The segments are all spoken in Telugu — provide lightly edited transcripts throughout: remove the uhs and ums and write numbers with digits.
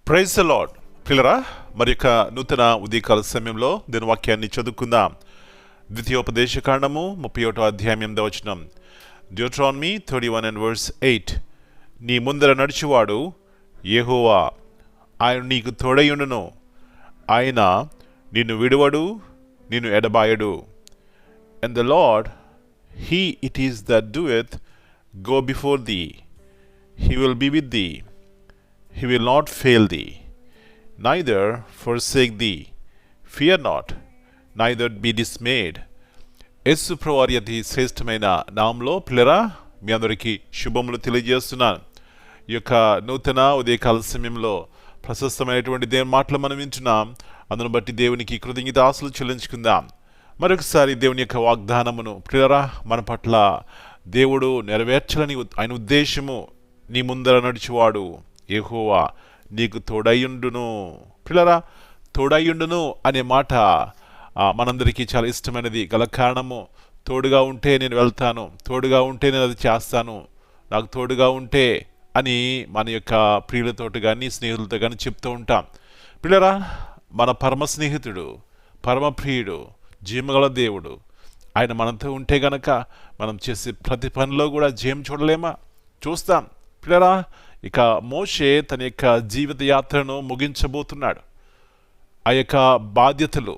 Praise the lord. పిల్లరా, మరి యొక్క నూతన ఉదయకాల సమయంలో దీని వాక్యాన్ని చదువుకుందాం. ద్వితీయోపదేశకాండము 31వ అధ్యాయం 8వ వచనం. Deuteronomy 31 and verse 8. నీ ముందర నడిచివాడు యెహోవా, ఆయన నీకు తోడయుండును, ఆయన నిన్ను విడువడు, నిన్ను ఎడబాయడు. And the Lord, he it is that doeth go before thee, he will be with thee, he will not fail thee, neither forsake thee. Fear not, neither be dismayed. యేసు ప్రభువారి అతి శ్రేష్టమైన నామంలో పిల్లరా మీ అందరికీ శుభములు తెలియజేస్తున్నాను. ఈ యొక్క నూతన ఉదయకాల సమయంలో ప్రశస్తమైనటువంటి దేవుని మాటలు మనం వింటున్నాం. అందును బట్టి దేవునికి కృతజ్ఞతాస్తులు చెల్లించుకుందాం. మరొకసారి దేవుని యొక్క వాగ్దానమును పిల్లరా మన పట్ల దేవుడు నెరవేర్చాలని ఆయన ఉద్దేశము, నీ ముందర నడిచివాడు యెహోవా నీకు తోడయుండును. పిల్లరా, తోడయుండును అనే మాట మనందరికీ చాలా ఇష్టమైనది. గల కారణము, తోడుగా ఉంటే నేను వెళ్తాను, తోడుగా ఉంటే నేను అది చేస్తాను, నాకు తోడుగా ఉంటే అని మన యొక్క ప్రియులతో కానీ స్నేహితులతో కానీ చెప్తూ ఉంటాం. పిల్లరా, మన పరమ స్నేహితుడు, పరమ ప్రియుడు, జీవగల దేవుడు ఆయన మనతో ఉంటే గనక మనం చేసే ప్రతి పనిలో కూడా జయం చూడలేమా? చూస్తాం. పిల్లరా, ఇక మోషే తన యొక్క జీవిత యాత్రను ముగించబోతున్నాడు. ఆ యొక్క బాధ్యతలు,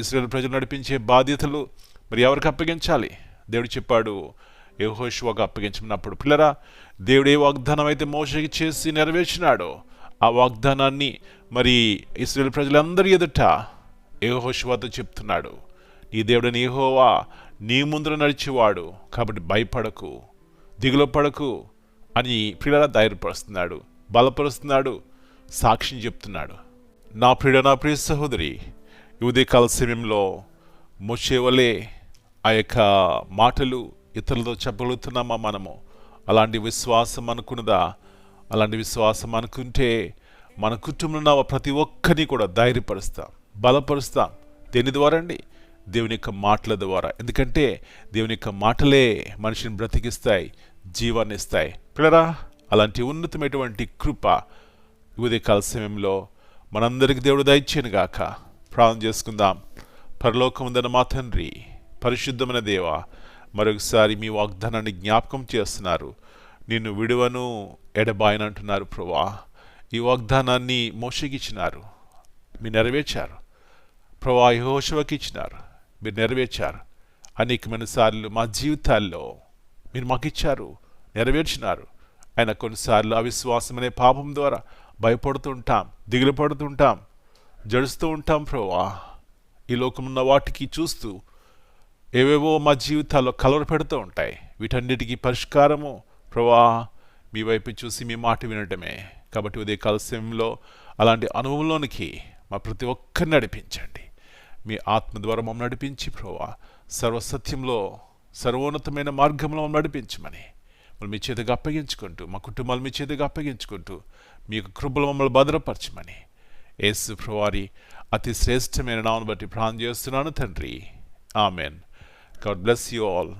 ఇశ్రాయేలు ప్రజలు నడిపించే బాధ్యతలు మరి ఎవరికి అప్పగించాలి? దేవుడు చెప్పాడు యెహోషువకు అప్పగించినప్పుడు. పిల్లరా, దేవుడు ఏ వాగ్దానం అయితే మోషేకి చేసి నెరవేర్చినాడో ఆ వాగ్దానాన్ని మరి ఇశ్రాయేలు ప్రజలందరి ఎదుట యెహోషువతో చెప్తున్నాడు. నీ దేవుడని యెహోవా నీ ముందర నడిచేవాడు, కాబట్టి భయపడకు, దిగులు పడకు అని ప్రియుల ధైర్యపరుస్తున్నాడు, బలపరుస్తున్నాడు, సాక్ష్యం చెప్తున్నాడు. నా ప్రియుడ, నా ప్రియ సహోదరి, ఈ ఉదయకాల సమయంలో మోషే వలె ఆ యొక్క మాటలు ఇతరులతో చెప్పగలుగుతున్నామా మనము? అలాంటి విశ్వాసం అనుకున్నదా? అలాంటి విశ్వాసం అనుకుంటే మన కుటుంబంలో ఉన్న ప్రతి ఒక్కరిని కూడా ధైర్యపరుస్తాం, బలపరుస్తాం. దేని ద్వారా అండి? దేవుని యొక్క మాటల ద్వారా. ఎందుకంటే దేవుని యొక్క మాటలే మనిషిని బ్రతికిస్తాయి, జీవాన్ని ఇస్తాయి. పిల్లరా, అలాంటి ఉన్నతమైనటువంటి కృప ఉదయకాల సమయంలో మనందరికి దేవుడు దయచేయను గాక. ప్రార్థన చేసుకుందాం. పరలోకముందన మా తండ్రి, పరిశుద్ధమైన దేవ, మరొకసారి మీ వాగ్దానాన్ని జ్ఞాపకం చేస్తున్నారు. నిన్ను విడువను, ఎడబాయను అంటున్నారు ప్రభువా. ఈ వాగ్దానాన్ని మోషేకి ఇచ్చినారు, మీరు నెరవేర్చారు. ప్రభువా, యెహోషువకి ఇచ్చినారు, మీరు నెరవేర్చారు. అనేకమైన సార్లు మా జీవితాల్లో మీరు మాకు ఇచ్చారు, నెరవేర్చినారు. అయినా కొన్నిసార్లు అవిశ్వాసం అనే పాపం ద్వారా భయపడుతూ ఉంటాం, దిగులు పడుతుంటాం, జడుస్తూ ఉంటాం. ప్రభువా, ఈ లోకమున్న వాటికి చూస్తూ ఏవేవో మా జీవితాల్లో కలవర పెడుతూ ఉంటాయి. వీటన్నిటికీ పరిష్కారము ప్రభువా మీ వైపు చూసి మీ మాట వినటమే. కాబట్టి ఉదయకాల సమయంలో అలాంటి అనుభవంలోనికి మా ప్రతి ఒక్కరిని నడిపించండి. మీ ఆత్మ ద్వారా మమ్మల్ని నడిపించి ప్రభువా సర్వసత్యంలో, సర్వోన్నతమైన మార్గంలో మమ్మల్ని నడిపించమని మమ్మల్ని మీ చేతిగా అప్పగించుకుంటూ, మా కుటుంబాలు మీ చేతిగా అప్పగించుకుంటూ మీ యొక్క కృపలో మమ్మల్ని భద్రపరచమని యేసు ప్రభువారి అతి శ్రేష్టమైన నామమును బట్టి ప్రార్థన చేస్తున్నాను తండ్రి. Amen. God bless you all.